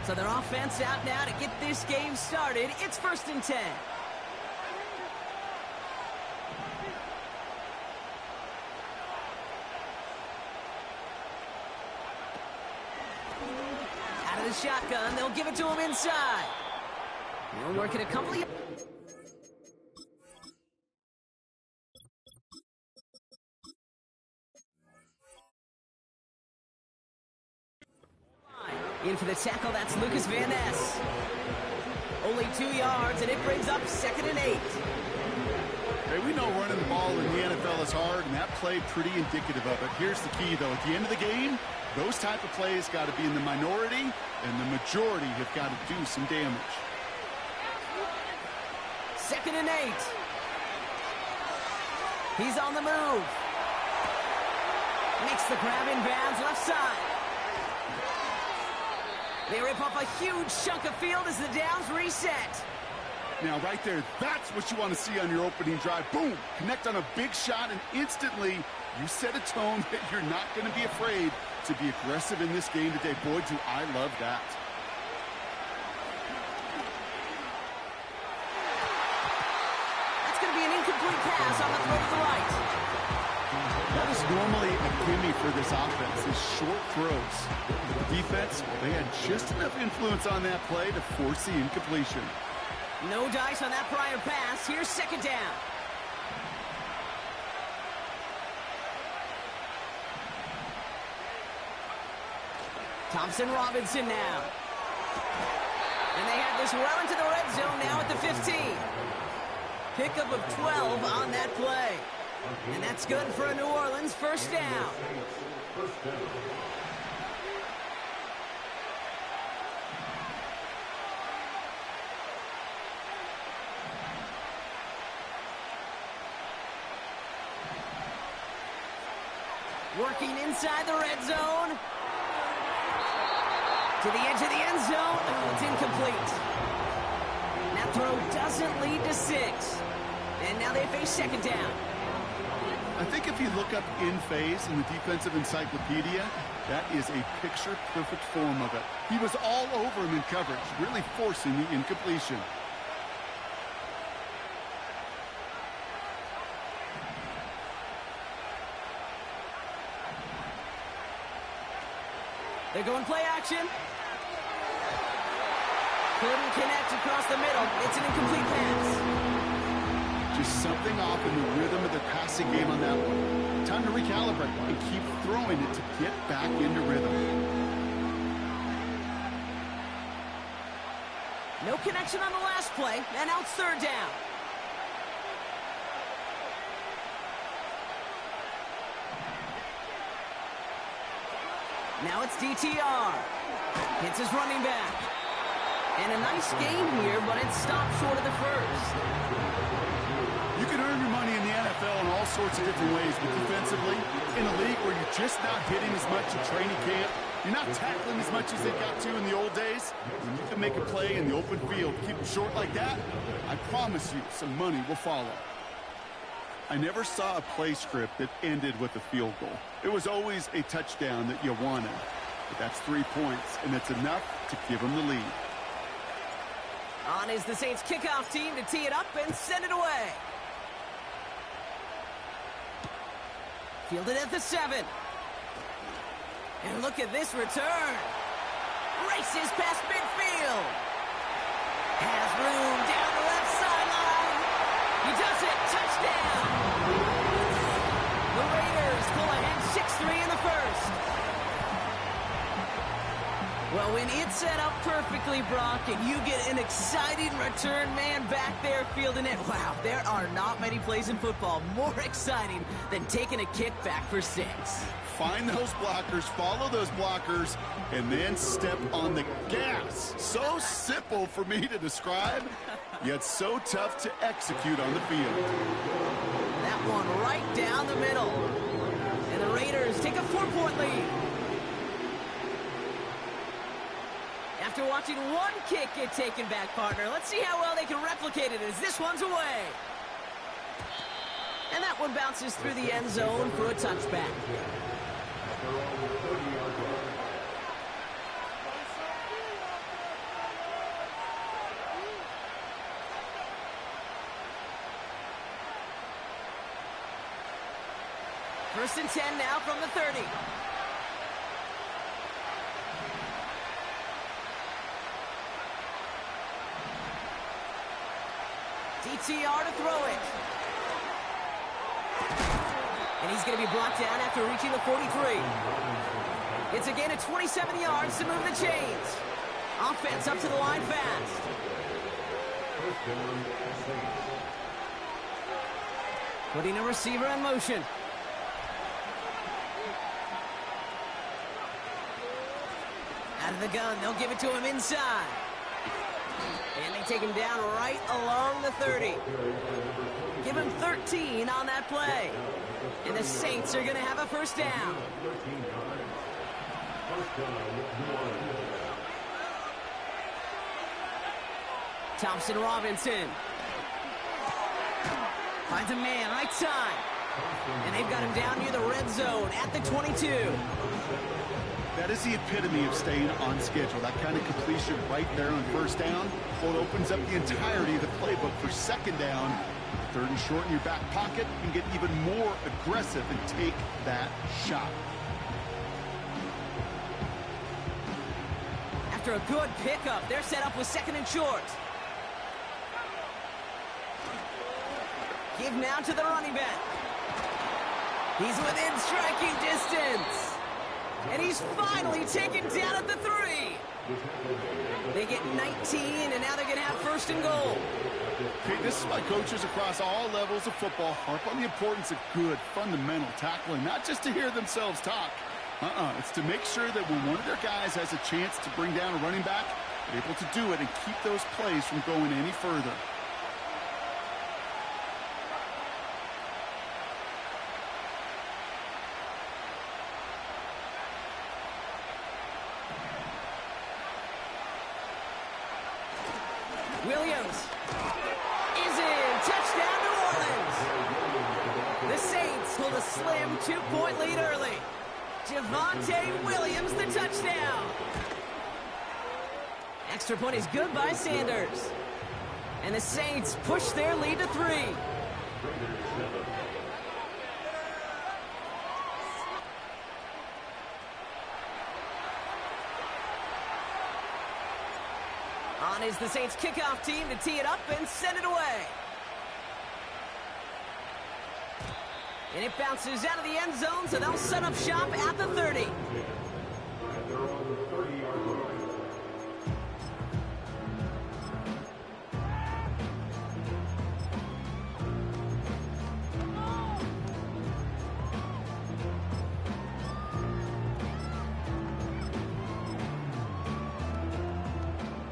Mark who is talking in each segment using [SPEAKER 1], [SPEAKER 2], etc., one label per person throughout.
[SPEAKER 1] So their offense out now to get this game started. It's 1st and 10. Out of the shotgun, they'll give it to him inside. They'll work it a couple of... In for the tackle, that's Lucas Van Ness. Only 2 yards, and it brings up 2nd and 8.
[SPEAKER 2] Hey, we know running the ball in the NFL is hard, and that play pretty indicative of it. Here's the key, though. At the end of the game, those type of plays got to be in the minority, and the majority have got to do some damage.
[SPEAKER 1] 2nd and 8. He's on the move. Makes the grab in bounds, left side. They rip off a huge chunk of field as the downs reset.
[SPEAKER 2] Now, right there, that's what you want to see on your opening drive. Boom! Connect on a big shot, and instantly you set a tone that you're not going to be afraid to be aggressive in this game today. Boy, do I love that.
[SPEAKER 1] That's going to be an incomplete pass on the throw to the right.
[SPEAKER 2] That is normally a gimme for this offense, is short throws. The defense, they had just enough influence on that play to force the incompletion.
[SPEAKER 1] No dice on that prior pass. Here's 2nd down. Thompson Robinson now. And they have this well into the red zone now at the 15. Pickup of 12 on that play. And that's good for a New Orleans 1st down. Working inside the red zone. To the edge of the end zone. Oh, it's incomplete. That throw doesn't lead to 6. And now they face 2nd down.
[SPEAKER 2] I think if you look up in phase in the defensive encyclopedia, that is a picture-perfect form of it. He was all over him in coverage, really forcing the incompletion.
[SPEAKER 1] They're going play action. Couldn't connect across the middle. It's an incomplete pass.
[SPEAKER 2] Just something off in the rhythm of the passing game on that one. Time to recalibrate and keep throwing it to get back into rhythm.
[SPEAKER 1] No connection on the last play, and now it's 3rd down. Now it's DTR. Hits his running back. And a nice game here, but it stopped short of the 1st.
[SPEAKER 2] You can earn your money in the NFL in all sorts of different ways, but defensively, in a league where you're just not hitting as much in training camp, you're not tackling as much as they got to in the old days, when you can make a play in the open field, keep it short like that, I promise you some money will follow. I never saw a play script that ended with a field goal. It was always a touchdown that you wanted. But that's 3 points, and it's enough to give them the lead.
[SPEAKER 1] On is the Saints kickoff team to tee it up and send it away. Fielded at the 7. And look at this return. Races past midfield. Has room down the left sideline. He does it. Touchdown. The Raiders pull ahead 6-3 in the 1st. Well, when it's set up perfectly, Brock, and you get an exciting return man back there fielding it, wow, there are not many plays in football more exciting than taking a kick back for 6.
[SPEAKER 2] Find those blockers, follow those blockers, and then step on the gas. So simple for me to describe, yet so tough to execute on the field.
[SPEAKER 1] That one right down the middle. And the Raiders take a 4-point lead. After watching one kick get taken back, partner, let's see how well they can replicate it as this one's away. And that one bounces through the end zone for a touchback. First and 10 now from the 30. DTR to throw it. And he's going to be brought down after reaching the 43. It's a gain of 27 yards to move the chains. Offense up to the line fast. Putting a receiver in motion. Out of the gun, they'll give it to him inside. And they take him down right along the 30. Give him 13 on that play. And the Saints are going to have a first down. Thompson Robinson. Finds a man, right side. And they've got him down near the red zone at the 22.
[SPEAKER 2] That is the epitome of staying on schedule. That kind of completion right there on first down. Well, it opens up the entirety of the playbook for second down. Third and short in your back pocket. You can get even more aggressive and take that shot.
[SPEAKER 1] After a good pickup, they're set up with second and short. Give now to the running back. He's within striking distance. And he's finally taken down at the 3. They get 19, and now they're going to have first and goal.
[SPEAKER 2] Okay, this is why coaches across all levels of football harp on the importance of good, fundamental tackling, not just to hear themselves talk. It's to make sure that when one of their guys has a chance to bring down a running back, they're able to do it and keep those plays from going any further.
[SPEAKER 1] Williams is in. Touchdown, New Orleans. The Saints hold a slim 2-point lead early. Javonte Williams, the touchdown. Extra point is good by Sanders. And the Saints push their lead to 3. On is the Saints kickoff team to tee it up and send it away. And it bounces out of the end zone, so they'll set up shop at the 30.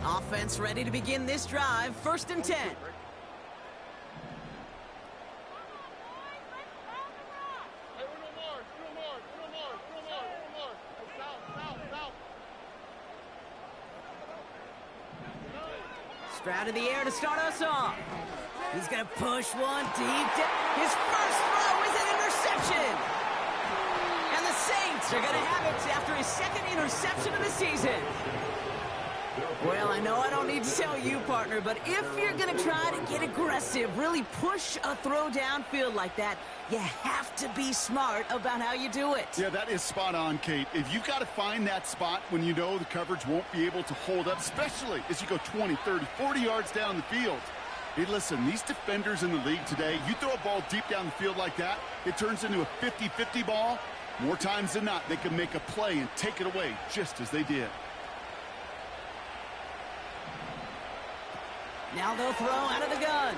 [SPEAKER 1] Offense ready to begin this drive. First and 10. Stroud in the air to start us off. He's going to push one deep. His first throw is an interception. And the Saints are going to have it after his second interception of the season. Well, I know I don't need to tell you, partner, but if you're going to try to get aggressive, really push a throw downfield like that, you have to be smart about how you do it.
[SPEAKER 2] Yeah, that is spot on, Kate. If you've got to find that spot when you know the coverage won't be able to hold up, especially as you go 20, 30, 40 yards down the field. Hey, listen, these defenders in the league today, you throw a ball deep down the field like that, it turns into a 50-50 ball. More times than not, they can make a play and take it away just as they did.
[SPEAKER 1] Now they'll throw out of the gun.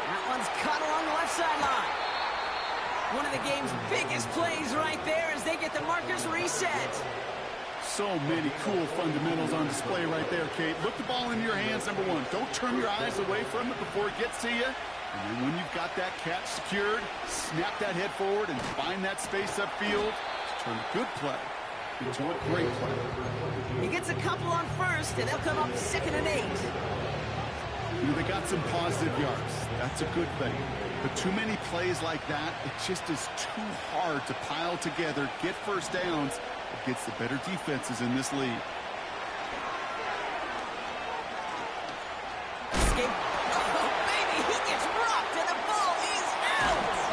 [SPEAKER 1] That one's caught along the left sideline. One of the game's biggest plays right there as they get the markers reset.
[SPEAKER 2] So many cool fundamentals on display right there, Kate. Look the ball in your hands, number one. Don't turn your eyes away from it before it gets to you. And then when you've got that catch secured, snap that head forward and find that space upfield to turn a good play into a great play.
[SPEAKER 1] He gets a couple on first, and they'll come up second and 8.
[SPEAKER 2] You know, they got some positive yards. That's a good thing. But too many plays like that, it just is too hard to pile together, get first downs against the better defenses in this league.
[SPEAKER 1] Escape. Oh, baby, he gets rocked, and the ball is out.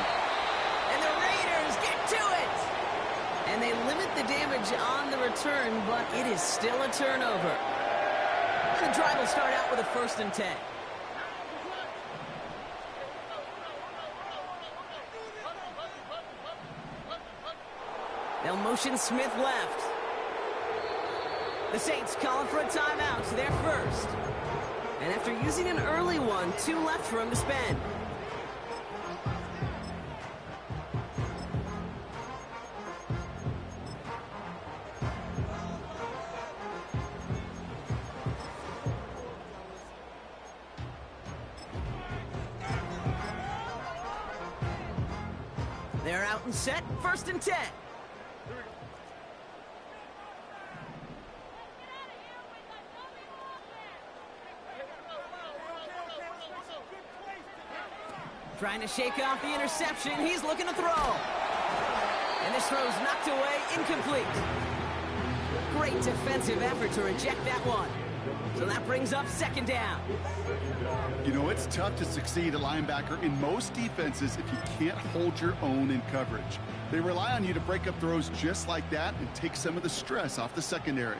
[SPEAKER 1] return, but it is still a turnover. The drive will start out with a 1st and 10. They'll motion Smith left. The Saints calling for a timeout, so they're first. And after using an early one, 2 left for him to spend. They're out and set, 1st and 10. Trying to shake off the interception. He's looking to throw. And this throw's knocked away, incomplete. Great defensive effort to reject that one. So that brings up 2nd down.
[SPEAKER 2] You know, it's tough to succeed at linebacker in most defenses if you can't hold your own in coverage. They rely on you to break up throws just like that and take some of the stress off the secondary.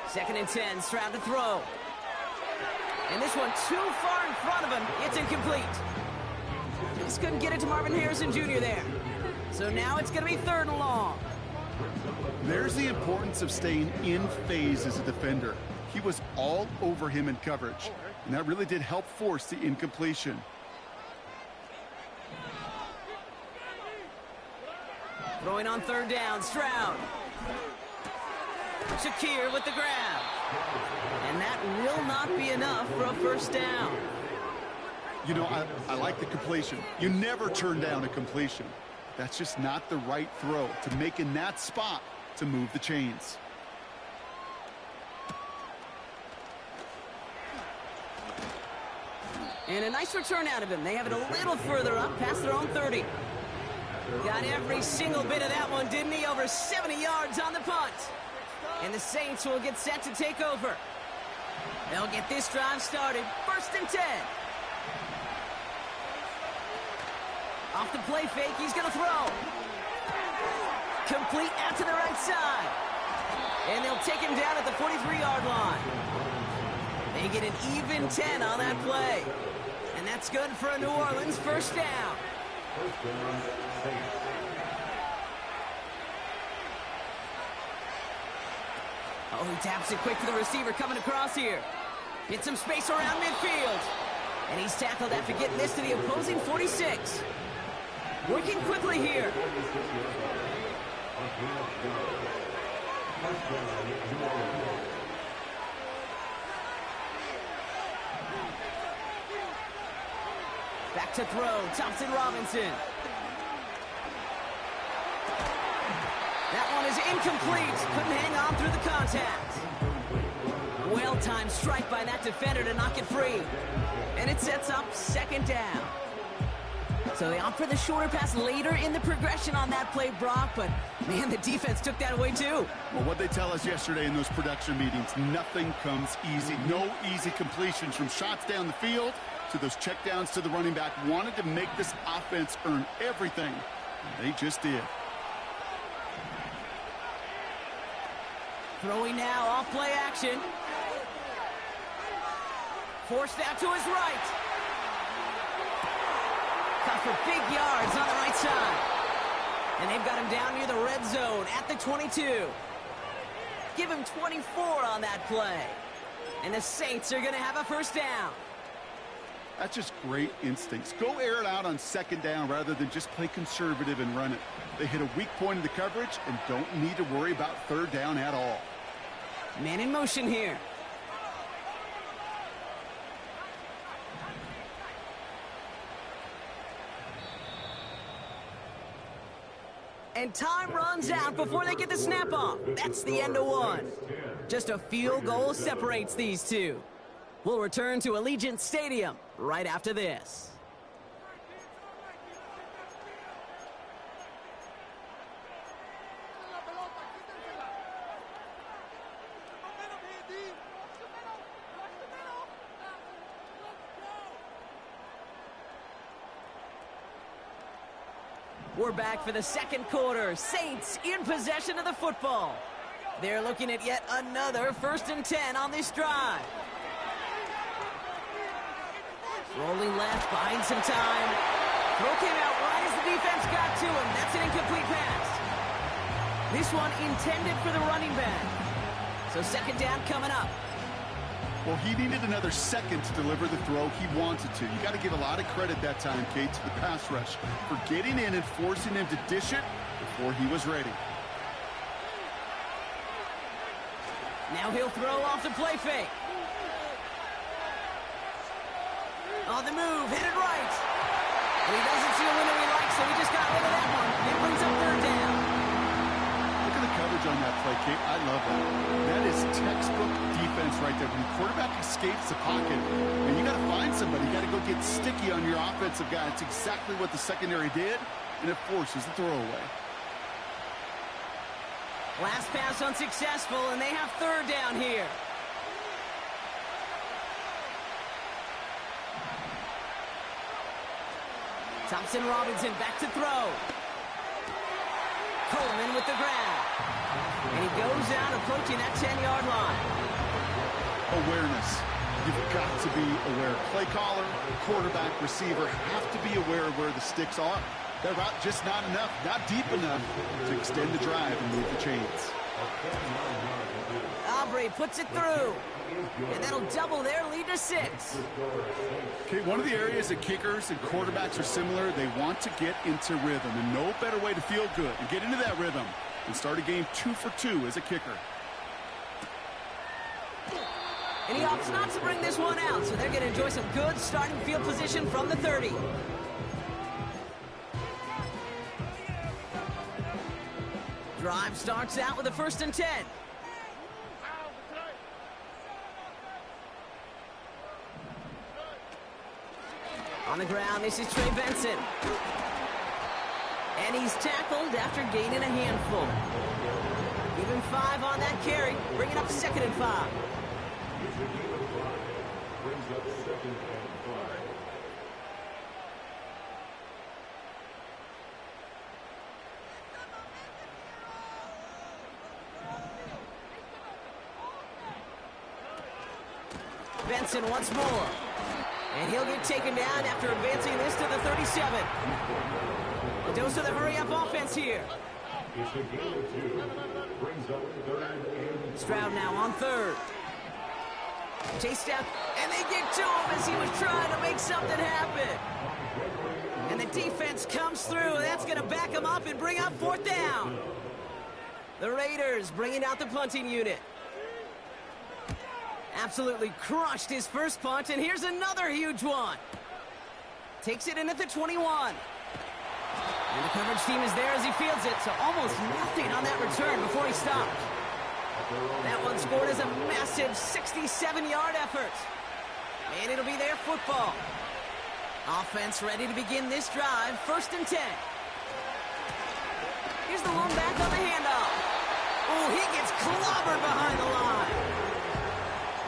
[SPEAKER 1] Second and 10, Stroud to throw. And this one too far in front of him. It's incomplete. Just couldn't get it to Marvin Harrison Jr. there. So now it's going to be 3rd and long.
[SPEAKER 2] There's the importance of staying in phase as a defender. He was all over him in coverage, and that really did help force the incompletion.
[SPEAKER 1] Throwing on 3rd down, Stroud. Shakir with the grab. And that will not be enough for a 1st down.
[SPEAKER 2] You know, I like the completion. You never turn down a completion. That's just not the right throw to make in that spot to move the chains.
[SPEAKER 1] And a nice return out of him. They have it a little further up past their own 30. Got every single bit of that one, didn't he? Over 70 yards on the punt. And the Saints will get set to take over. They'll get this drive started. 1st and 10. Off the play fake, he's going to throw. Complete out to the right side. And they'll take him down at the 43-yard line. They get an even 10 on that play. And that's good for a New Orleans 1st down. Oh, he taps it quick to the receiver coming across here. Hit some space around midfield. And he's tackled after getting this to the opposing 46. Working quickly here. Back to throw, Thompson Robinson. That one is incomplete. Couldn't hang on through the contact. Well-timed strike by that defender to knock it free. And it sets up 2nd down. So they opt for the shorter pass later in the progression on that play, Brock, but man, the defense took that away too.
[SPEAKER 2] Well, what they tell us yesterday in those production meetings, nothing comes easy. No easy completions from shots down the field to those checkdowns to the running back. Wanted to make this offense earn everything. They just did.
[SPEAKER 1] Throwing now, off play action. Forced out to his right. Caught for big yards on the right side. And they've got him down near the red zone at the 22. Give him 24 on that play. And the Saints are going to have a 1st down.
[SPEAKER 2] That's just great instincts. Go air it out on 2nd down rather than just play conservative and run it. They hit a weak point in the coverage and don't need to worry about 3rd down at all.
[SPEAKER 1] Man in motion here. And time runs out before they get the snap off. That's the end of one. Just a field goal separates these two. We'll return to Allegiant Stadium right after this. We're back for the second quarter. Saints in possession of the football. They're looking at yet another 1st and 10 on this drive. Rolling left, buying some time. Throw came out right as the defense got to him. That's an incomplete pass. This one intended for the running back. So 2nd down coming up.
[SPEAKER 2] Well, he needed another second to deliver the throw he wanted to. You got to give a lot of credit that time, Kate, to the pass rush for getting in and forcing him to dish it before he was ready.
[SPEAKER 1] Now he'll throw off the play fake. On the move, headed right. And he doesn't see a window he likes, so he just got rid of that one. It brings up 3rd down.
[SPEAKER 2] Look at the coverage on that play, Kate. I love that. That is textbook defense right there. When the quarterback escapes the pocket, and you got to find somebody. You got to go get sticky on your offensive guy. It's exactly what the secondary did, and it forces the throwaway.
[SPEAKER 1] Last pass unsuccessful, and they have 3rd down here. Thompson Robinson back to throw. Coleman with the grab. And he goes out approaching that 10-yard line.
[SPEAKER 2] Awareness. You've got to be aware. Play caller, quarterback, receiver have to be aware of where the sticks are. That route just not enough, not deep enough to extend the drive and move the chains.
[SPEAKER 1] Aubrey puts it through. And that'll double their lead to 6.
[SPEAKER 2] Okay, one of the areas that kickers and quarterbacks are similar, they want to get into rhythm. And no better way to feel good and get into that rhythm and start a game 2 for 2 as a kicker.
[SPEAKER 1] And he opts not to bring this one out, so they're going to enjoy some good starting field position from the 30. Drive starts out with a 1st and 10. On the ground, this is Trey Benson. And he's tackled after gaining a handful. Give him 5 on that carry, bringing up 2nd and 5. Benson once more. And he'll get taken down after advancing this to the 37. A dose of the hurry-up offense here. Stroud now on 3rd. Chased out, and they get to him as he was trying to make something happen. And the defense comes through, and that's going to back him up and bring up 4th down. The Raiders bringing out the punting unit. Absolutely crushed his first punt, and here's another huge one. Takes it in at the 21. And the coverage team is there as he fields it, so almost nothing on that return before he stopped. That one scored as a massive 67-yard effort. And it'll be their football. Offense ready to begin this drive, 1st and 10. Here's the lone back on the handoff. Oh, he gets clobbered behind the line.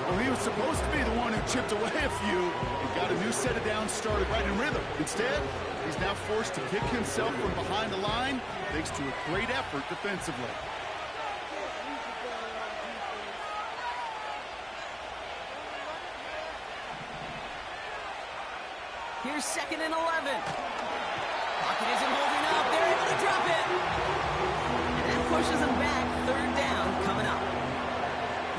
[SPEAKER 2] Well, he was supposed to be the one who chipped away a few and got a new set of downs started right in rhythm. Instead, he's now forced to pick himself from behind the line thanks to a great effort defensively.
[SPEAKER 1] Here's 2nd and 11. Pocket isn't holding up. They're able to drop it. And that pushes them back. 3rd down coming up.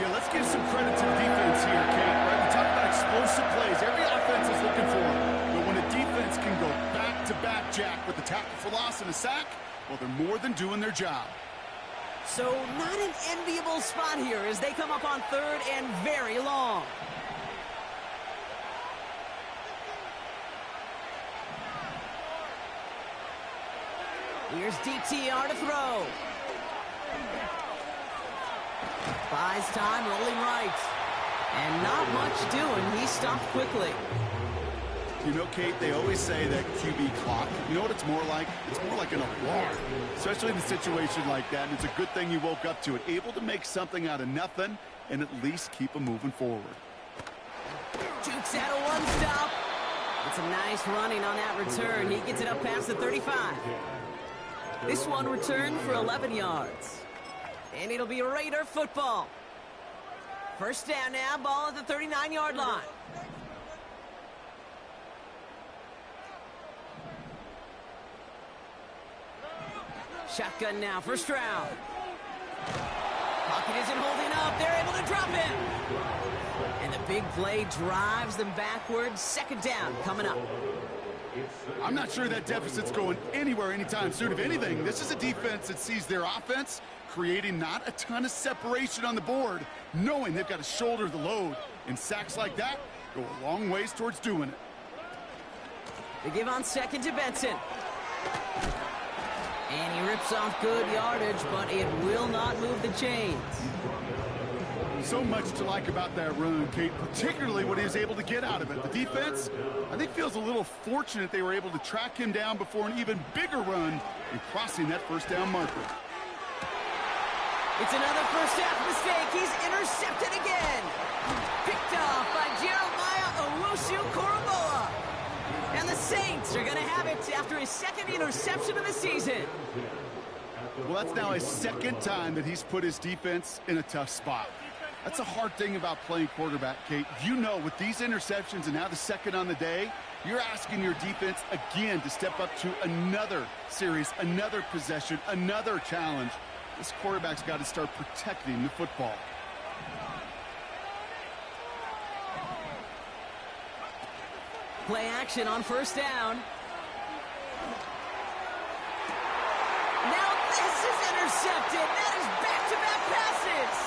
[SPEAKER 2] Yeah, let's give some credit to the defense here, Kate. Right? We talk about explosive plays. Every offense is looking for them. But when a defense can go back-to-back, Jack, with a tackle for loss and a sack, well, they're more than doing their job.
[SPEAKER 1] So not an enviable spot here as they come up on 3rd and very long. Here's DTR to throw. Buys time, rolling right. And not much doing. He stopped quickly.
[SPEAKER 2] You know, Kate, they always say that QB clock, you know what it's more like? It's more like an alarm, especially in a situation like that. And it's a good thing you woke up to it. Able to make something out of nothing and at least keep them moving forward.
[SPEAKER 1] Jukes out a one-stop. It's a nice running on that return. He gets it up past the 35. This one returned for 11 yards. And it'll be Raider football. First down now, ball at the 39-yard line. Shotgun now, first round. Pocket isn't holding up. They're able to drop him. And the big play drives them backwards. Second down coming up.
[SPEAKER 2] I'm not sure that deficit's going anywhere anytime soon. If anything, this is a defense that sees their offense creating not a ton of separation on the board, knowing they've got to shoulder the load. And sacks like that go a long ways towards doing it.
[SPEAKER 1] They give on second to Benson. And he rips off good yardage, but it will not move the chains.
[SPEAKER 2] So much to like about that run, Kate, particularly what he was able to get out of it. The defense, I think, feels a little fortunate they were able to track him down before an even bigger run and crossing that first down marker.
[SPEAKER 1] It's another first half mistake. He's intercepted again. Picked off by Jeremiah Owusu-Koramoah. And the Saints are going to have it after his second interception of the season.
[SPEAKER 2] Well, that's now his second time that he's put his defense in a tough spot. That's a hard thing about playing quarterback, Kate. You know, with these interceptions and now the second on the day, you're asking your defense again to step up to another series, another possession, another challenge. This quarterback's got to start protecting the football.
[SPEAKER 1] Play action on first down. Now this is intercepted. That is back-to-back passes.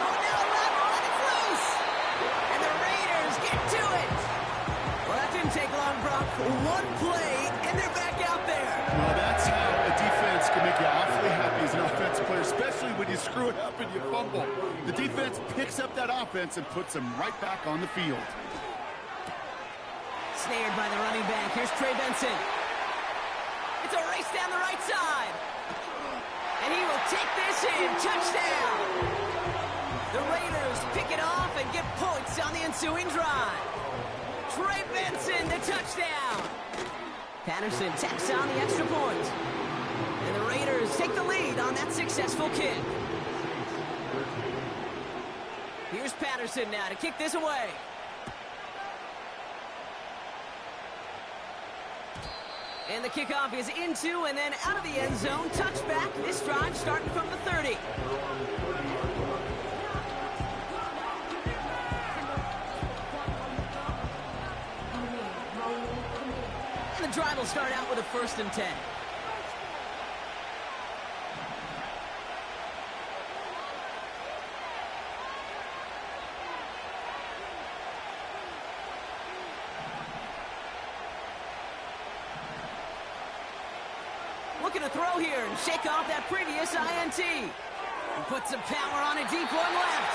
[SPEAKER 1] Oh, now Lateral, and it's loose. And the Raiders get to it. Well, that didn't take long, Brock. One play, and they're back out there.
[SPEAKER 2] Well, that's how a defense can make you awfully happy as an offensive player, especially when you screw it up and you fumble. The defense picks up that offense and puts them right back on the field.
[SPEAKER 1] Snared by the running back. Here's Trey Benson. It's a race down the right side. And he will take this in. Touchdown. The Raiders pick it off and get points on the ensuing drive. Trey Benson, the touchdown. Patterson tacks on the extra point. And the Raiders take the lead on that successful kick. Here's Patterson now to kick this away. And the kickoff is into and then out of the end zone. Touchback. This drive starting from the 30. And the drive will start out with a 1st and 10. Looking to throw here and shake off that previous INT. And put some power on a deep one left.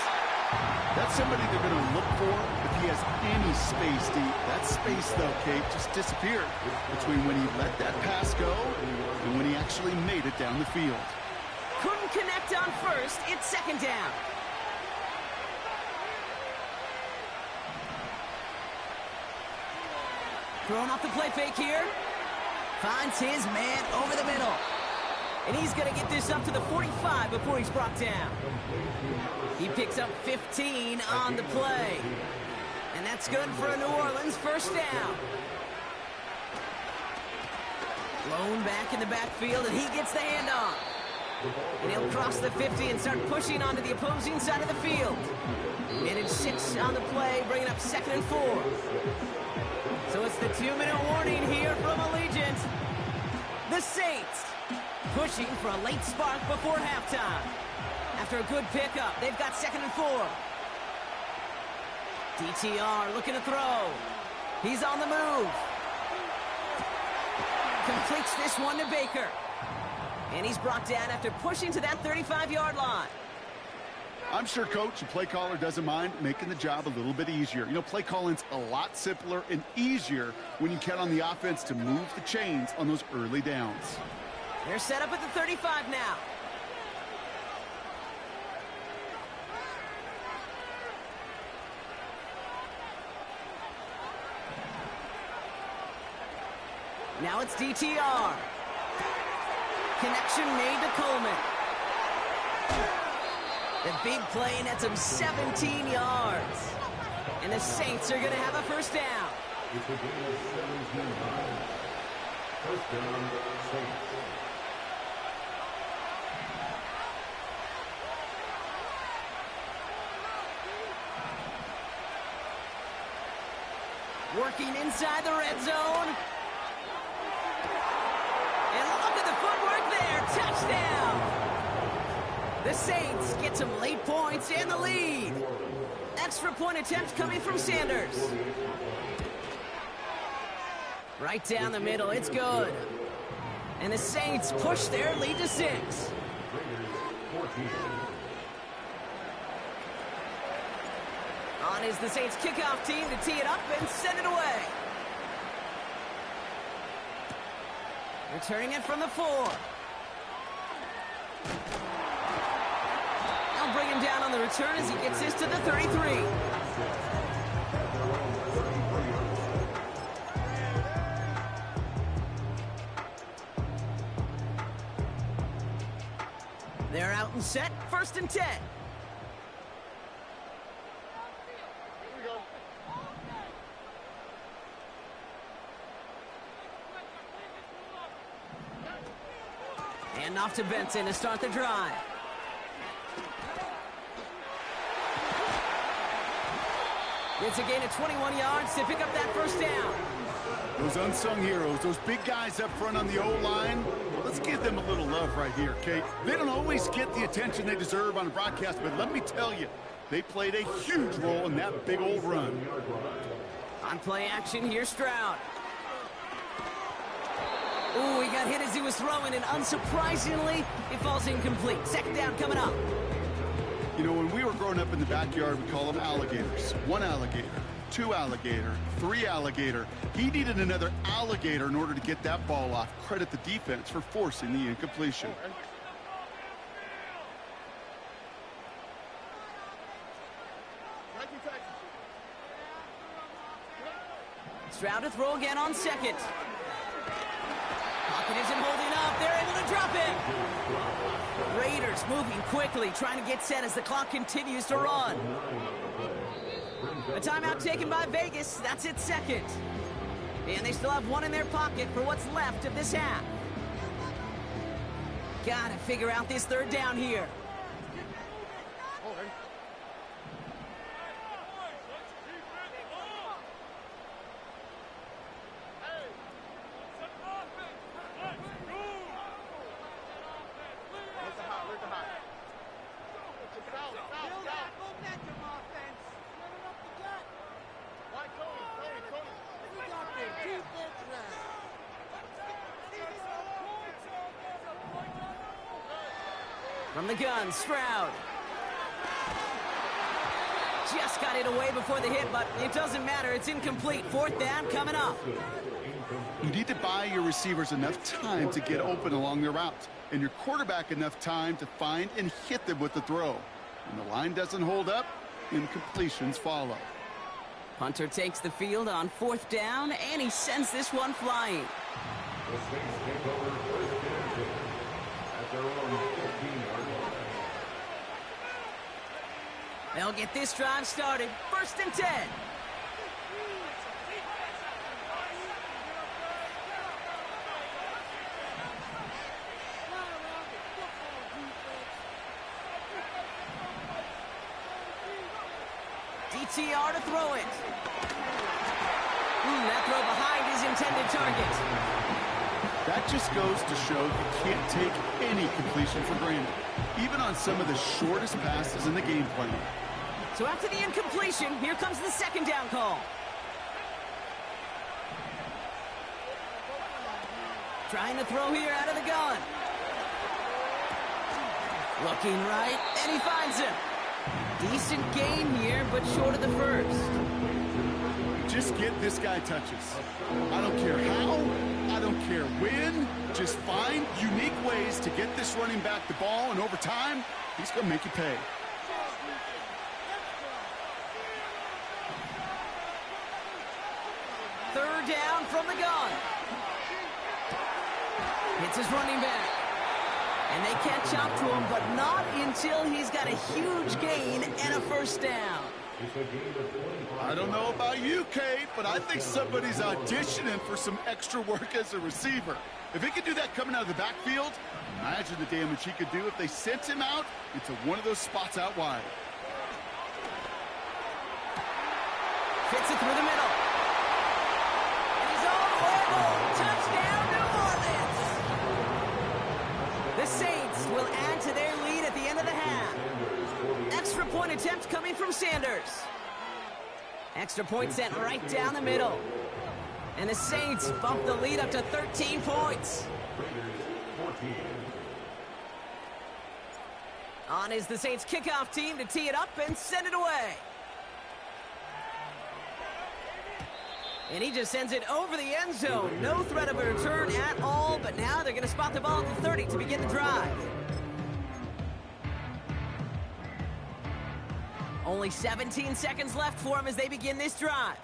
[SPEAKER 2] That's somebody they're going to look for if he has any space deep. That space, though, Kate, just disappeared between when he let that pass go and when he actually made it down the field.
[SPEAKER 1] Couldn't connect on first. It's second down. Throwing off the play fake here. Finds his man over the middle. And he's going to get this up to the 45 before he's brought down. He picks up 15 on the play. And that's good for a New Orleans first down. Blown back in the backfield, and he gets the handoff. And he'll cross the 50 and start pushing onto the opposing side of the field. Minute 6 on the play, bringing up 2nd and 4. So it's the 2-minute warning here from Allegiant. The Saints pushing for a late spark before halftime. After a good pickup, they've got 2nd and 4. DTR looking to throw. He's on the move. Completes this one to Baker. And he's brought down after pushing to that 35-yard line.
[SPEAKER 2] I'm sure coach and play caller doesn't mind making the job a little bit easier. You know, play calling's a lot simpler and easier when you count on the offense to move the chains on those early downs.
[SPEAKER 1] They're set up at the 35 now. Now it's DTR. Connection made to Coleman. The big play nets him 17 yards. And the Saints are going to have a first down.
[SPEAKER 3] First down, Saints.
[SPEAKER 1] Working inside the red zone. And look at the footwork there. Touchdown. The Saints get some late points and the lead. Extra point attempt coming from Sanders. Right down the middle. It's good. And the Saints push their lead to 6. On is the Saints kickoff team to tee it up and send it away. Returning it from the 4. They'll bring him down on the return as he gets this to the 33. They're out and set, 1st and 10. And off to Benson to start the drive. It's a gain of 21 yards to pick up that first down.
[SPEAKER 2] Those unsung heroes, those big guys up front on the O-line, let's give them a little love right here, Kate. They don't always get the attention they deserve on the broadcast, but let me tell you, they played a huge role in that big old run.
[SPEAKER 1] On play action, here's Stroud. Ooh, he got hit as he was throwing, and unsurprisingly, it falls incomplete. 2nd down coming up.
[SPEAKER 2] You know, when we were growing up in the backyard, we call them alligators. 1 alligator, 2 alligator, 3 alligator. He needed another alligator in order to get that ball off. Credit the defense for forcing the incompletion.
[SPEAKER 1] Stroud to throw again on 2nd. Pocket isn't holding up. They're able to drop it. Raiders moving quickly, trying to get set as the clock continues to run. A timeout taken by Vegas. That's its 2nd. And they still have 1 in their pocket for what's left of this half. Gotta figure out this 3rd down here. From the gun, Stroud. Just got it away before the hit, but it doesn't matter. It's incomplete. 4th down coming up.
[SPEAKER 2] You need to buy your receivers enough time to get open along their route, and your quarterback enough time to find and hit them with the throw. When the line doesn't hold up, incompletions follow.
[SPEAKER 1] Hunter takes the field on 4th down, and he sends this one flying.
[SPEAKER 3] The Saints take over 1st and 10 at their own 15-yard line.
[SPEAKER 1] They'll get this drive started. 1st and 10. DTR to throw it. That throw behind his intended target.
[SPEAKER 2] That just goes to show you can't take any completion for granted, even on some of the shortest passes in the game plan.
[SPEAKER 1] So after the incompletion, here comes the 2nd down call. Trying to throw here out of the gun. Looking right, and he finds him. Decent gain here, but short of the 1st.
[SPEAKER 2] Just get this guy touches. I don't care how, I don't care when. Just find unique ways to get this running back the ball, and over time, he's going to make you pay. Third
[SPEAKER 1] down from the gun. Hits his running back. And they catch up to him, but not until he's got a huge gain and a first down.
[SPEAKER 2] I don't know about you, Kate, but I think somebody's auditioning for some extra work as a receiver. If he could do that coming out of the backfield, imagine the damage he could do if they sent him out into one of those spots out wide.
[SPEAKER 1] Fits it through the middle. And he's all the way home. Touchdown, New Orleans. The Saints will add to their lead at the end of the half. Extra point attempt coming from Sanders. Extra point sent right down the middle. And the Saints bump the lead up to 13 points. On is the Saints kickoff team to tee it up and send it away. And he just sends it over the end zone. No threat of a return at all, but now they're going to spot the ball at the 30 to begin the drive. Only 17 seconds left for him as they begin this drive.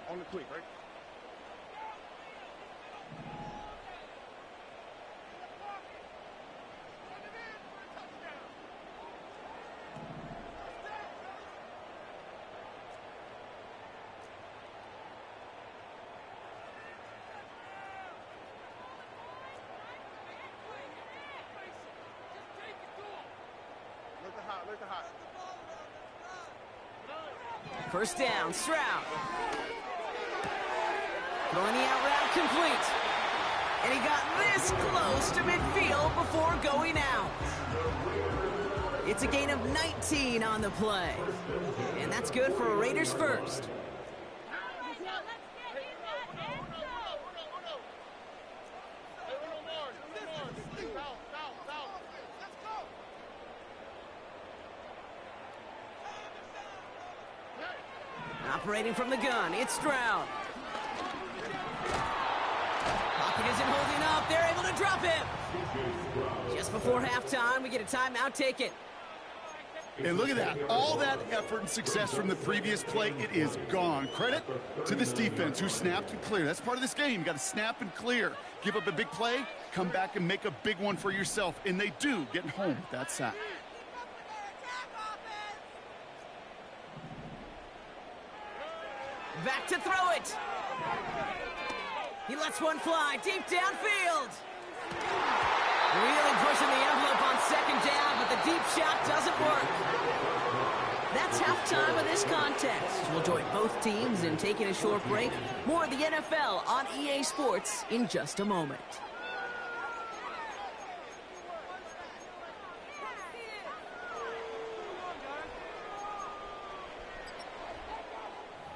[SPEAKER 2] On the quick, right? Look at hot.
[SPEAKER 1] First down, Stroud. Throwing the out route complete. And he got this close to midfield before going out. It's a gain of 19 on the play. And that's good for a Raiders first. Operating from the gun, it's Stroud. Pocket isn't holding up. They're able to drop him. Just before halftime, we get a timeout taken.
[SPEAKER 2] And look at that. All that effort and success from the previous play, it is gone. Credit to this defense who snapped and cleared. That's part of this game. You got to snap and clear. Give up a big play, come back and make a big one for yourself. And they do, getting home with that sack.
[SPEAKER 1] Back to throw it. He lets one fly deep downfield. Really pushing the envelope on second down, but the deep shot doesn't work. That's halftime of this contest. We'll join both teams in taking a short break. More of the NFL on EA Sports in just a moment.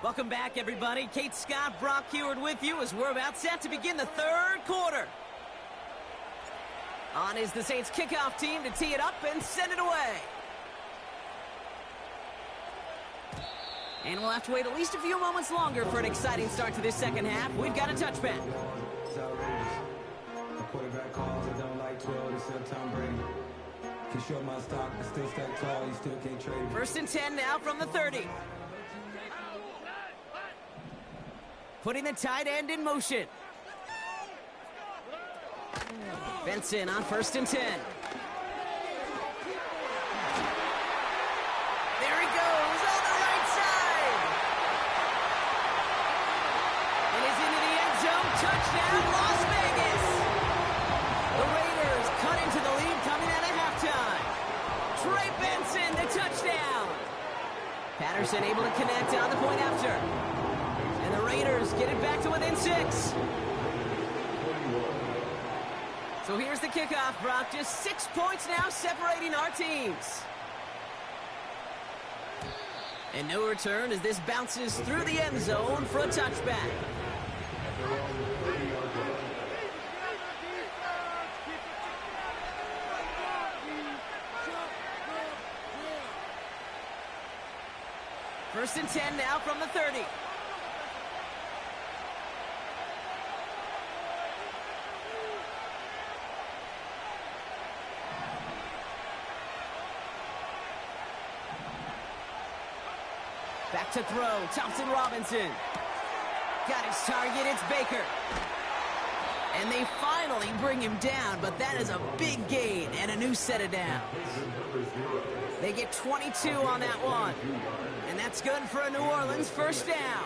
[SPEAKER 1] Welcome back, everybody. Kate Scott, Brock Heward with you as we're about set to begin the third quarter. On is the Saints kickoff team to tee it up and send it away. And we'll have to wait at least a few moments longer for an exciting start to this second half. We've got a touchback.
[SPEAKER 4] It's outrageous. A quarterback calls, I don't like 12, it's still Tom Brady. Can show my stock, but still stack tall, you still can't trade me.
[SPEAKER 1] First and 10 now from the 30. Putting the tight end in motion. Benson on first and 10. There he goes on the right side. And he's into the end zone. Touchdown, Las Vegas. The Raiders cut into the lead coming out of halftime. Trey Benson, the touchdown. Patterson able to connect on the point after. And the Raiders get it back to within 6. So here's the kickoff, Brock. Just 6 points now separating our teams. And no return as this bounces through the end zone for a touchback. First and 10 now from the 30. Back to throw, Thompson Robinson. Got his target, it's Baker. And they finally bring him down, but that is a big gain and a new set of downs. They get 22 on that one. And that's good for a New Orleans first down.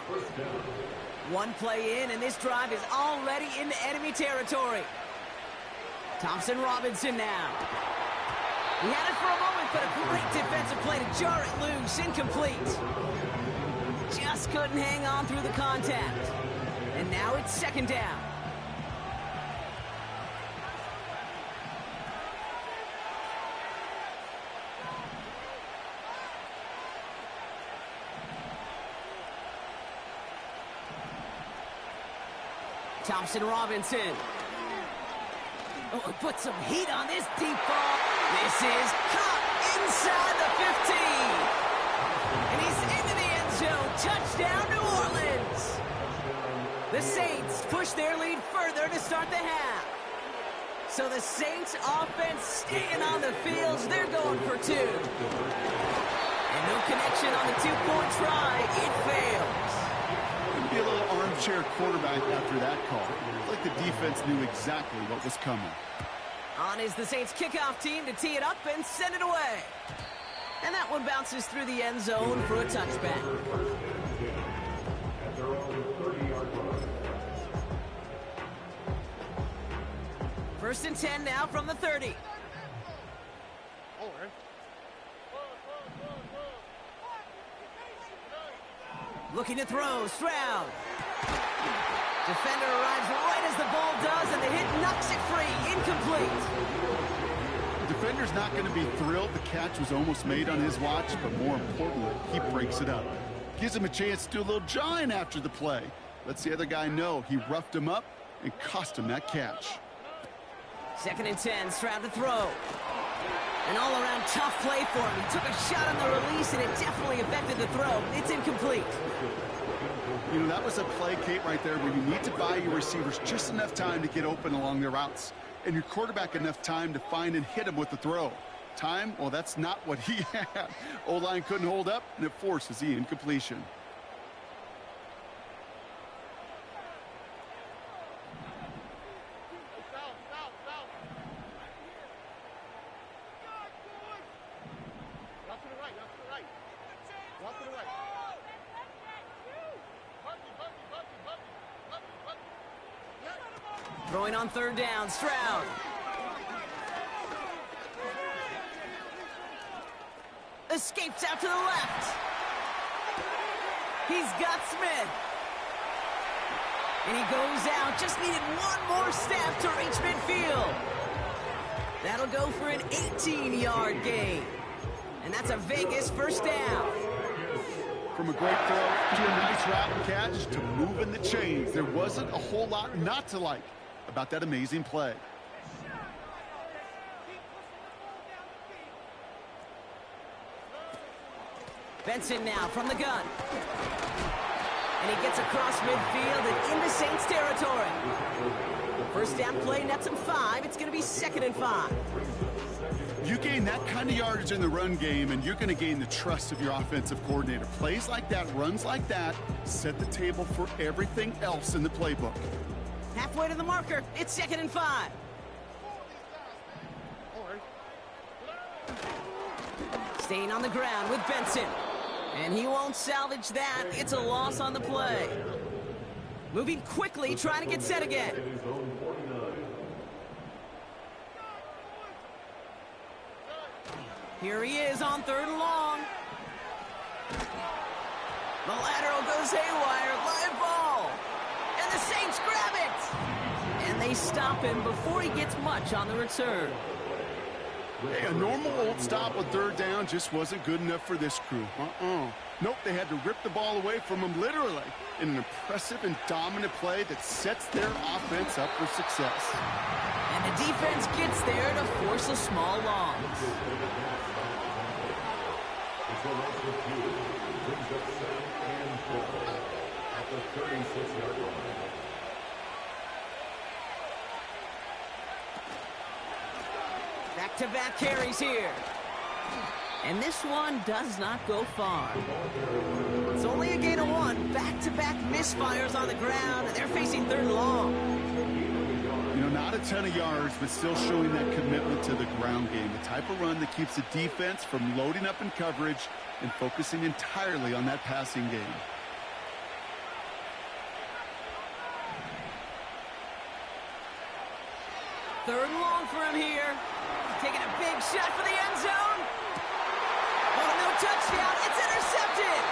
[SPEAKER 1] One play in, and this drive is already into enemy territory. Thompson Robinson now. He had it for a moment, but a great defensive play to jar it loose. Incomplete. Just couldn't hang on through the contact. And now it's second down. Thompson Robinson. Oh, put some heat on this deep ball. This is caught inside the 15. And he's into the end zone. Touchdown, New Orleans. The Saints push their lead further to start the half. So the Saints offense staying on the fields. They're going for two. And no connection on the two-point try. It fails.
[SPEAKER 2] Be a little armchair quarterback after that call. Like the defense knew exactly what was coming.
[SPEAKER 1] On is the Saints kickoff team to tee it up and send it away. And that one bounces through the end zone for a touchback. First and 10 now from the 30. Looking to throw, Stroud. Defender arrives right as the ball does, and the hit knocks it free. Incomplete.
[SPEAKER 2] The defender's not going to be thrilled the catch was almost made on his watch, but more importantly, he breaks it up. Gives him a chance to do a little jawing after the play. Lets the other guy know he roughed him up and cost him that catch.
[SPEAKER 1] Second and 10, Stroud to throw. An all-around tough play for him. He took a shot on the release, and it definitely affected the throw. It's incomplete.
[SPEAKER 2] You know, that was a play, Kate, right there, where you need to buy your receivers just enough time to get open along their routes, and your quarterback enough time to find and hit him with the throw. Time? Well, that's not what he had. O-line couldn't hold up, and it forces the incompletion.
[SPEAKER 1] Throwing on third down, Stroud. Escapes out to the left. He's got Smith. And he goes out. Just needed one more step to reach midfield. That'll go for an 18-yard gain. And that's a Vegas first down.
[SPEAKER 2] From a great throw to a nice route and catch to moving the chains, there wasn't a whole lot not to like about that amazing play.
[SPEAKER 1] Benson now from the gun. And he gets across midfield and into Saints territory. First down play, nets him 5. It's going to be second and 5.
[SPEAKER 2] You gain that kind of yardage in the run game, and you're going to gain the trust of your offensive coordinator. Plays like that, runs like that, set the table for everything else in the playbook.
[SPEAKER 1] Halfway to the marker. It's second and 5. Staying on the ground with Benson. And he won't salvage that. It's a loss on the play. Moving quickly, trying to get set again. Here he is on third and long. The lateral goes haywire. Live ball. And the Saints grab it. And they stop him before he gets much on the return.
[SPEAKER 2] Hey, a normal old stop on third down just wasn't good enough for this crew. Nope, they had to rip the ball away from him literally in an impressive and dominant play that sets their offense up for success.
[SPEAKER 1] And the defense gets there to force a small loss.
[SPEAKER 3] At the 36-yard line.
[SPEAKER 1] Back-to-back carries here. And this one does not go far. It's only a gain of 1. Back-to-back misfires on the ground, and they're facing third and long.
[SPEAKER 2] not a ton of yards, but still showing that commitment to the ground game. The type of run that keeps the defense from loading up in coverage and focusing entirely on that passing game.
[SPEAKER 1] Third and long for him here. Taking a big shot for the end zone. Oh, no touchdown. It's intercepted.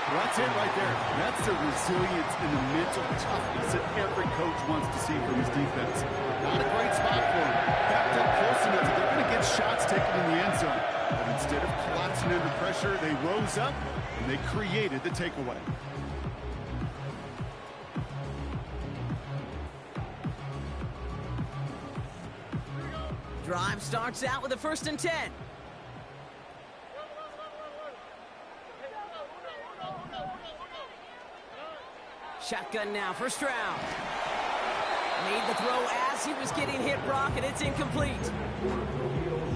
[SPEAKER 2] Well, that's it right there. That's the resilience and the mental toughness that every coach wants to see from his defense. Not a great spot for him. Backed up close enough that they're going to get shots taken in the end zone. But instead of collapsing under pressure, they rose up and they created the takeaway.
[SPEAKER 1] Drive starts out with a 1st and 10. Shotgun now, first round. Made the throw as he was getting hit, Brock, and it's incomplete.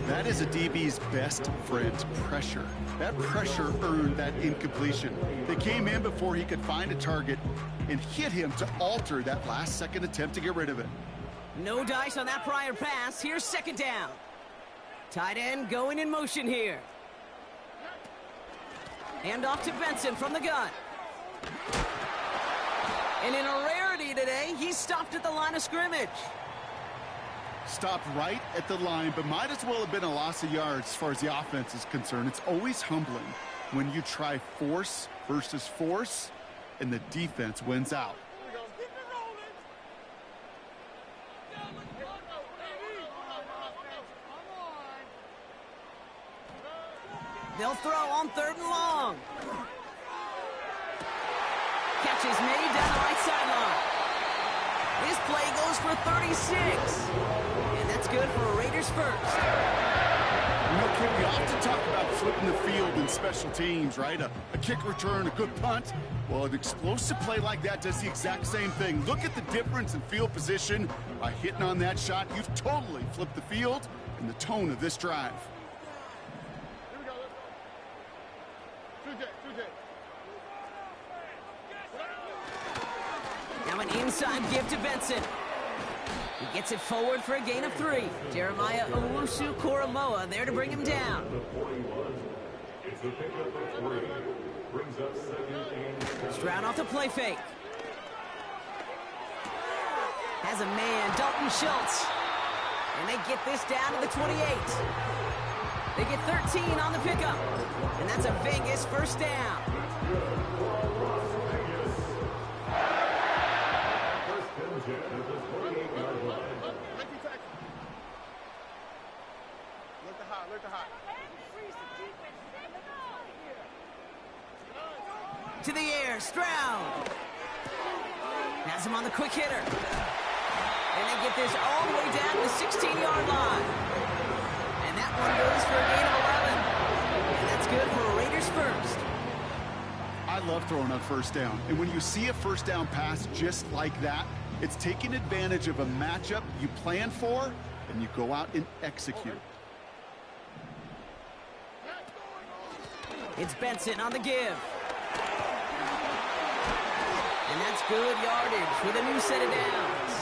[SPEAKER 2] That is a DB's best friend, pressure. That pressure earned that incompletion. They came in before he could find a target and hit him to alter that last-second attempt to get rid of it.
[SPEAKER 1] No dice on that prior pass. Here's 2nd down. Tight end going in motion here. Hand off to Benson from the gun. And in a rarity today, he's stopped at the line of scrimmage.
[SPEAKER 2] Stopped right at the line, but might as well have been a loss of yards as far as the offense is concerned. It's always humbling when you try force versus force, and the defense wins out.
[SPEAKER 1] They'll throw on 3rd and long. Catch is made down the right sideline. This play goes for 36. And that's good for a Raiders first.
[SPEAKER 2] You know, Kim, we often talk about flipping the field in special teams, right? A kick return, a good punt. Well, an explosive play like that does the exact same thing. Look at the difference in field position. By hitting on that shot, you've totally flipped the field and the tone of this drive.
[SPEAKER 1] Now an inside give to Benson. He gets it forward for a gain of 3. Jeremiah Owusu-Koramoah there to bring him down.
[SPEAKER 3] It's the pickup of 3. Brings up 2nd and
[SPEAKER 1] Stroud off the play fake. Has a man, Dalton Schultz. And they get this down to the 28. They get 13 on the pickup. And that's a Vegas first down. To the air, Stroud. Has him on the quick hitter. And they get this all the way down to the 16-yard line. And that one goes for a gain of 11. And that's good for a Raiders first.
[SPEAKER 2] I love throwing on 1st down. And when you see a 1st down pass just like that, it's taking advantage of a matchup you plan for, and you go out and execute.
[SPEAKER 1] It's Benson on the give. And that's good yardage with a new set of downs.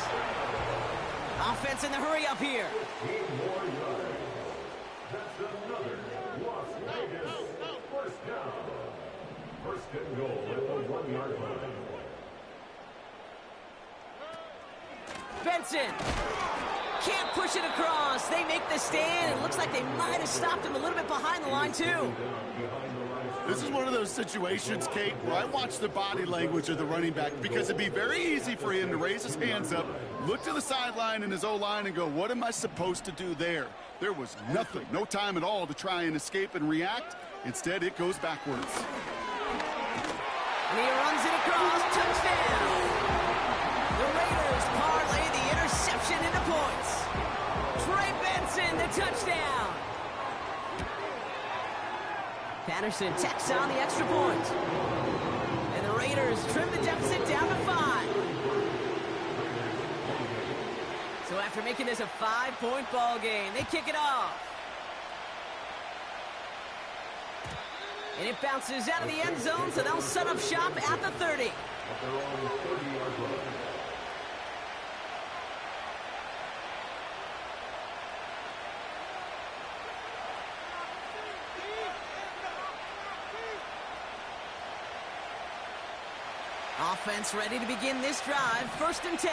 [SPEAKER 1] Offense in the hurry up here.
[SPEAKER 3] that's another Las Vegas first down. 1st and goal at the 1-yard line.
[SPEAKER 1] Benson can't push it across. They make the stand. It looks like they might have stopped him a little bit behind the line, too.
[SPEAKER 2] This is one of those situations, Kate, where I watch the body language of the running back because it'd be very easy for him to raise his hands up, look to the sideline in his O-line and go, what am I supposed to do there? There was nothing, no time at all to try and escape and react. Instead, it goes backwards.
[SPEAKER 1] And he runs it across. Touchdown. The Raiders parlay the interception into points. Trey Benson, the touchdown. Patterson tacks on the extra point. And the Raiders trim the deficit down to 5. So after making this a 5-point ball game, they kick it off. And it bounces out of the end zone, so they'll set up shop at the 30. Offense ready to begin this drive. 1st and 10.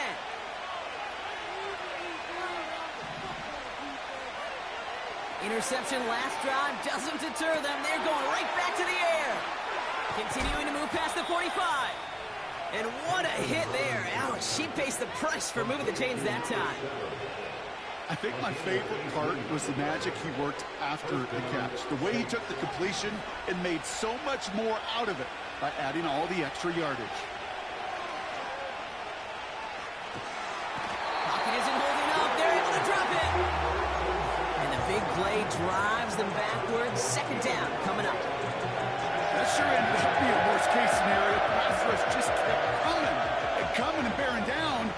[SPEAKER 1] Interception last drive doesn't deter them. They're going right back to the air. Continuing to move past the 45. And what a hit there. Ouch, she pays the price for moving the chains that time.
[SPEAKER 2] I think my favorite part was the magic he worked after the catch. The way he took the completion and made so much more out of it by adding all the extra yardage.
[SPEAKER 1] Pocket isn't holding up. They're able to drop it. And the big play drives them backwards. 2nd down coming up.
[SPEAKER 2] That sure ended up being a worst-case scenario. Pass rush just kept coming and bearing down.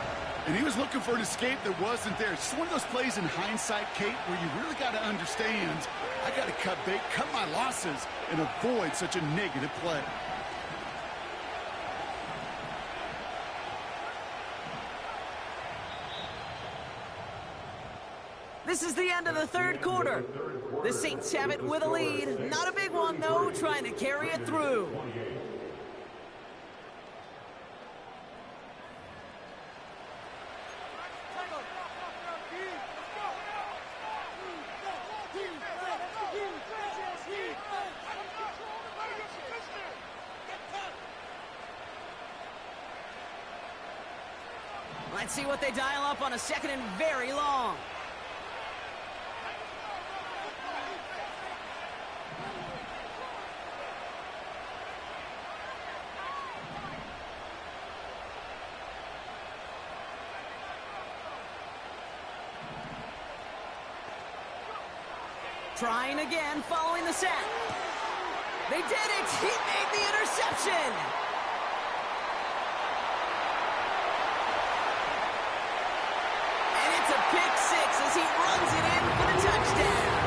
[SPEAKER 2] And he was looking for an escape that wasn't there. It's just one of those plays in hindsight, Kate, where you really got to understand, I got to cut bait, cut my losses, and avoid such a negative play.
[SPEAKER 1] This is the end of the 3rd quarter. The Saints have it with a lead. Not a big one, though, trying to carry it through. Let's see what they dial up on a 2nd and very long. Trying again, following the sack. They did it! He made the interception! And it's a pick 6 as he runs it in for the touchdown.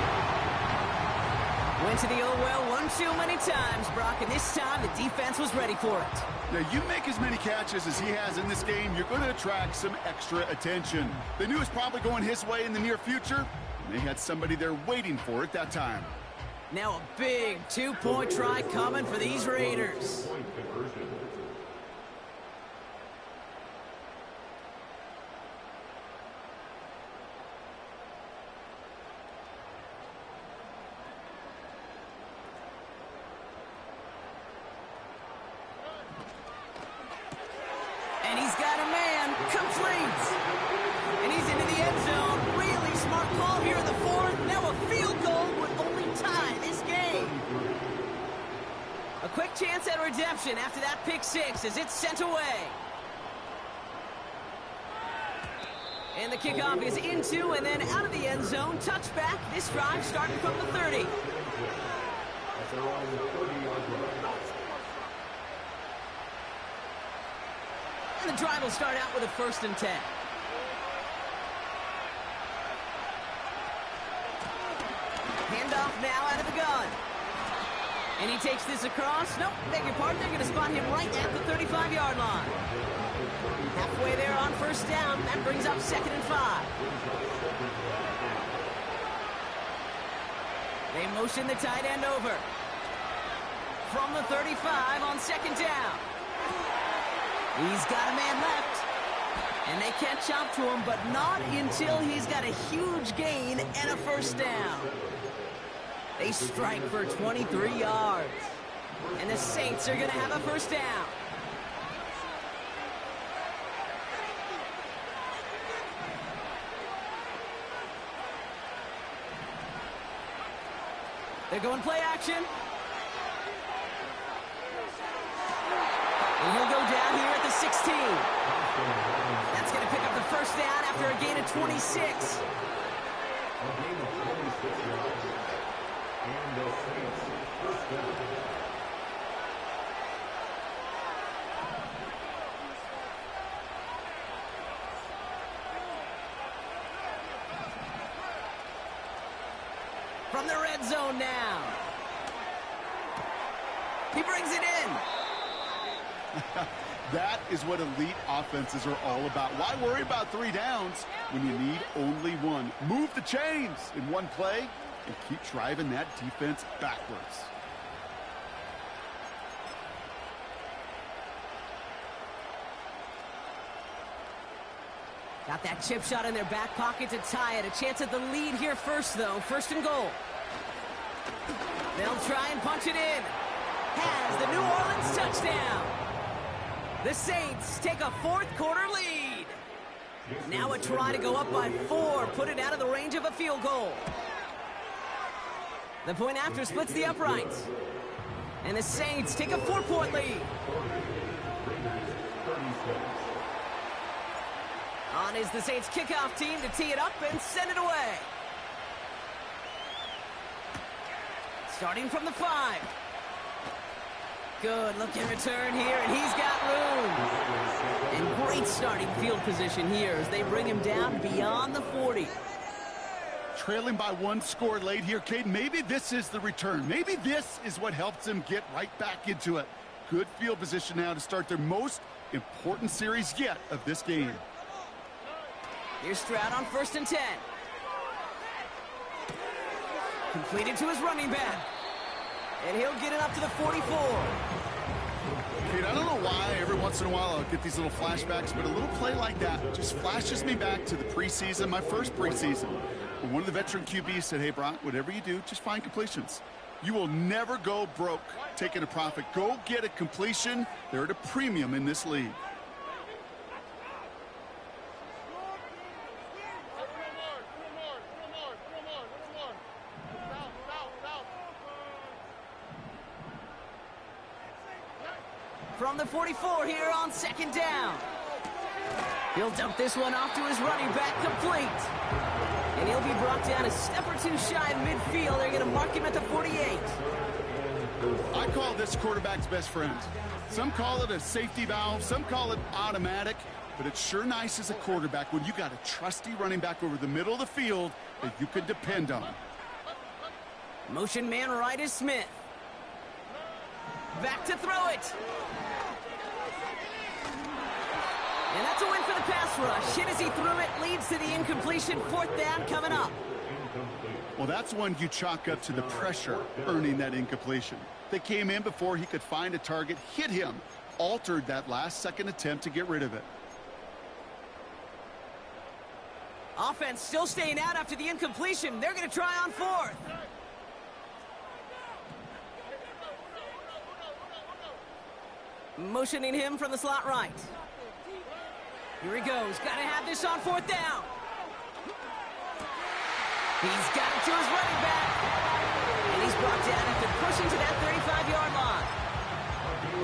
[SPEAKER 1] Went to the oh well one too many times, Brock, and this time the defense was ready for it.
[SPEAKER 2] Now, you make as many catches as he has in this game, you're going to attract some extra attention. They knew it was probably going his way in the near future. They had somebody there waiting for it that time.
[SPEAKER 1] Now a big 2-point try coming for these Raiders. And he's got a man. Complete. And he's into the end zone. Really smart call here in the 4th. Now a field goal would only tie this game. A quick chance at redemption after that pick 6 as it's sent away. And the kickoff is into and then out of the end zone. Touchback. This drive starting from the 30. And the drive will start out with a 1st and 10. Handoff now out of the gun. And he takes this across. Nope, beg your pardon. They're going to spot him right at the 35-yard line. Halfway there on 1st down. That brings up 2nd and 5. They motion the tight end over. From the 35 on 2nd down. He's got a man left. And they catch up to him, but not until he's got a huge gain and a 1st down. They strike for 23 yards. And the Saints are going to have a 1st down. They're going play action. And he'll go down here at the 16. That's going to pick up the 1st down after a gain of 26.
[SPEAKER 3] And the Saints, 1st down.
[SPEAKER 1] From the red zone now. He brings it in.
[SPEAKER 2] That is what elite offenses are all about. Why worry about 3 downs when you need only 1? Move the chains in one play and keep driving that defense backwards.
[SPEAKER 1] Got that chip shot in their back pocket to tie it. A chance at the lead here first, though. First and goal. They'll try and punch it in. Has the New Orleans touchdown. The Saints take a fourth quarter lead. Now a try to go up by 4. Put it out of the range of a field goal. The point after splits the uprights. And the Saints take a 4-point lead. On is the Saints kickoff team to tee it up and send it away. Starting from the 5. Good looking return here, and he's got room. And great starting field position here as they bring him down beyond the 40.
[SPEAKER 2] Trailing by 1 score late here, Cade. Maybe this is the return. Maybe this is what helps them get right back into it. Good field position now to start their most important series yet of this game.
[SPEAKER 1] Here's Stroud on 1st and 10. Completed to his running back. And he'll get it up to the 44.
[SPEAKER 2] Cade, I don't know why every once in a while I'll get these little flashbacks, but a little play like that just flashes me back to the preseason, my first preseason. When one of the veteran QBs said, hey, Brock, whatever you do, just find completions. You will never go broke taking a profit. Go get a completion. They're at a premium in this league.
[SPEAKER 1] From the 44 here on 2nd down. He'll dump this one off to his running back, complete. And he'll be brought down a step or 2 shy of midfield. They're going to mark him at the 48.
[SPEAKER 2] I call this quarterback's best friend. Some call it a safety valve, some call it automatic, but it's sure nice as a quarterback when you got a trusty running back over the middle of the field that you can depend on.
[SPEAKER 1] Motion man right is Smith. Back to throw it. And that's a win for the pass rush. Hit as he threw it, leads to the incompletion. 4th down coming up.
[SPEAKER 2] Well, that's one you chalk up to the pressure earning that incompletion. They came in before he could find a target, hit him, altered that last-second attempt to get rid of it.
[SPEAKER 1] Offense still staying out after the incompletion. They're going to try on 4th. Motioning him from the slot right. Here he goes. Got to have this on 4th down. He's got it to his running back. And he's brought down after pushing to that 35-yard line.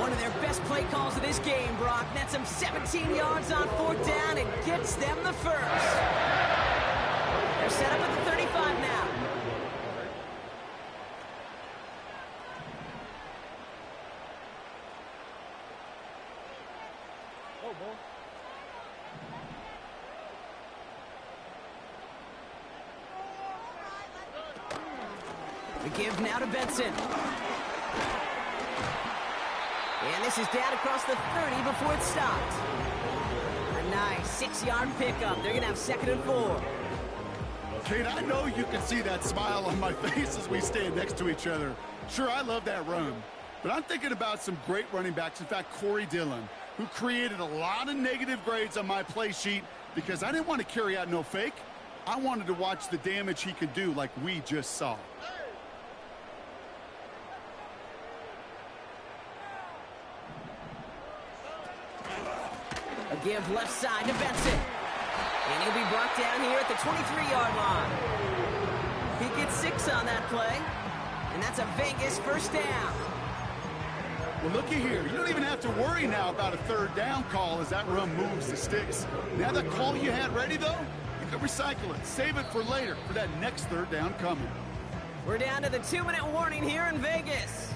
[SPEAKER 1] One of their best play calls of this game, Brock. Nets him 17 yards on 4th down and gets them the first. They're set up at the 35 now. The give now to Benson. And this is down across the 30 before it's stopped. A nice 6-yard pickup. They're going to have 2nd and 4.
[SPEAKER 2] Cade, I know you can see that smile on my face as we stand next to each other. Sure, I love that run. But I'm thinking about some great running backs. In fact, Corey Dillon, who created a lot of negative grades on my play sheet because I didn't want to carry out no fake. I wanted to watch the damage he could do like we just saw.
[SPEAKER 1] A give left side to Benson. And he'll be brought down here at the 23-yard line. He gets 6 on that play. And that's a Vegas 1st down.
[SPEAKER 2] Well, looky here. You don't even have to worry now about a 3rd down call as that run moves the sticks. Now that call you had ready, though, you can recycle it. Save it for later for that next 3rd down coming.
[SPEAKER 1] We're down to the 2-minute warning here in Vegas.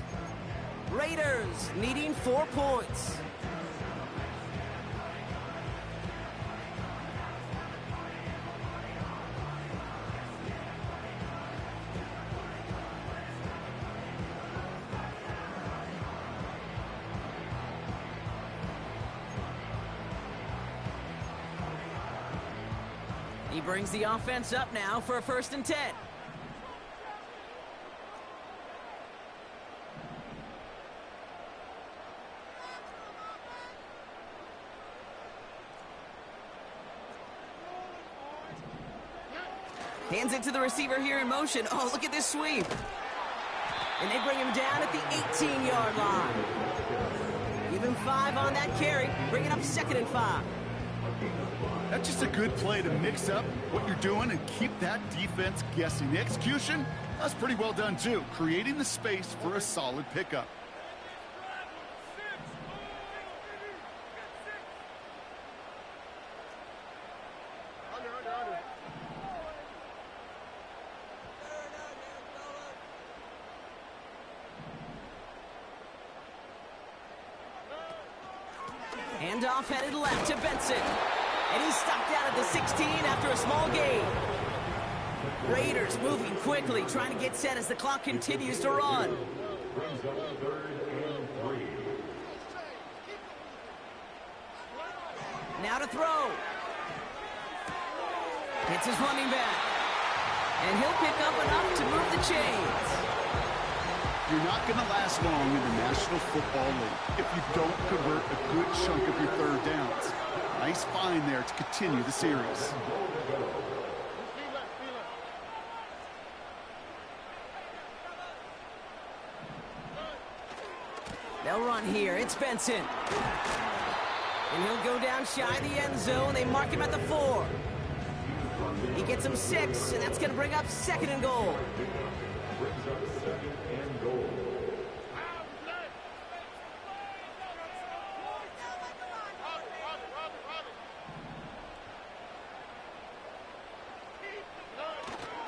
[SPEAKER 1] Raiders needing 4 points. He brings the offense up now for a 1st and 10. Hands it to the receiver here in motion. Oh, look at this sweep. And they bring him down at the 18-yard line. Give him 5 on that carry. Bring it up 2nd and 5.
[SPEAKER 2] That's just a good play to mix up what you're doing and keep that defense guessing. The execution, that's pretty well done too, creating the space for a solid pickup.
[SPEAKER 1] Handoff headed left to Benson. And he's stopped out at the 16 after a small gain. Raiders moving quickly, trying to get set as the clock continues to run.
[SPEAKER 3] Brings up 3rd and 3.
[SPEAKER 1] Now to throw. Hits his running back. And he'll pick up enough to move the chains.
[SPEAKER 2] You're not going to last long in the National Football League if you don't convert a good chunk of your 3rd downs. Nice find there to continue the series.
[SPEAKER 1] They'll run here. It's Benson. And he'll go down shy of the end zone. They mark him at the 4. He gets him 6, and that's going to bring up 2nd and goal.
[SPEAKER 3] Brings up 2nd and goal.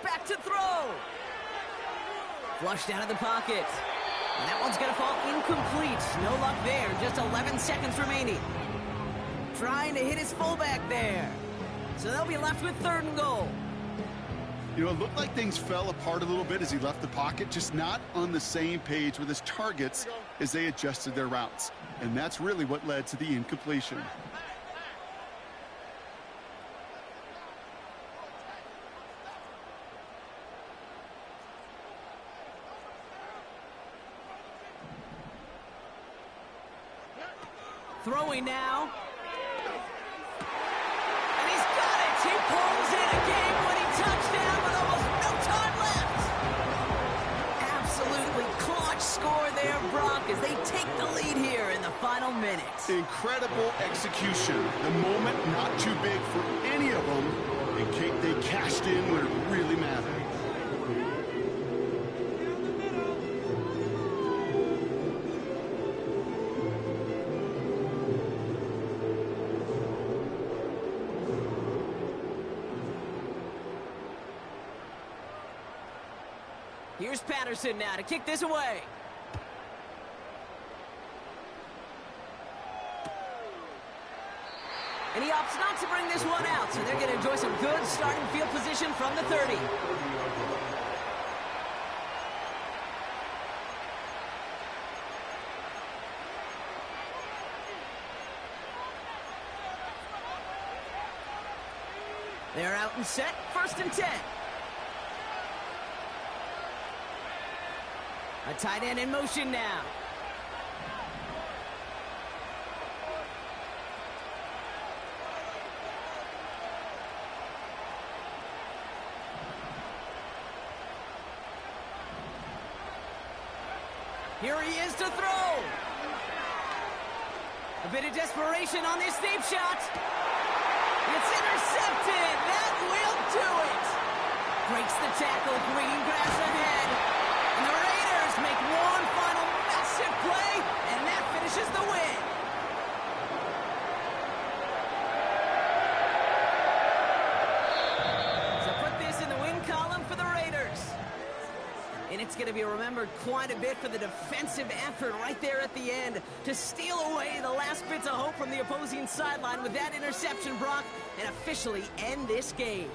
[SPEAKER 1] Back to throw. Flushed out of the pocket. And that one's going to fall incomplete. No luck there. Just 11 seconds remaining. Trying to hit his fullback there. So they'll be left with 3rd and goal.
[SPEAKER 2] You know, it looked like things fell apart a little bit as he left the pocket, just not on the same page with his targets as they adjusted their routes. And that's really what led to the incompletion.
[SPEAKER 1] Throwing now. And he's got it. He pulls in a game-winning touchdown with almost no time left. Absolutely clutch score there, Brock, as they take the lead here in the final minutes.
[SPEAKER 2] Incredible execution. The moment not too big for any of them. And they cashed in when it really mattered.
[SPEAKER 1] Here's Patterson now to kick this away. And he opts not to bring this one out, so they're going to enjoy some good starting field position from the 30. They're out and set, 1st and 10. A tight end in motion now. Here he is to throw. A bit of desperation on this deep shot. It's intercepted. That will do it. Breaks the tackle, green grass ahead. And the Raiders make one final massive play, and that finishes the win. So put this in the win column for the Raiders. And it's going to be remembered quite a bit for the defensive effort right there at the end to steal away the last bits of hope from the opposing sideline with that interception, Brock, and officially end this game.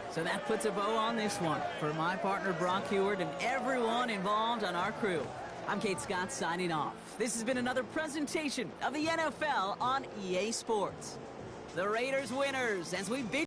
[SPEAKER 1] So that puts a bow on this one. For my partner, Brock Heward, and everyone involved on our crew, I'm Kate Scott signing off. This has been another presentation of the NFL on EA Sports. The Raiders winners as we beat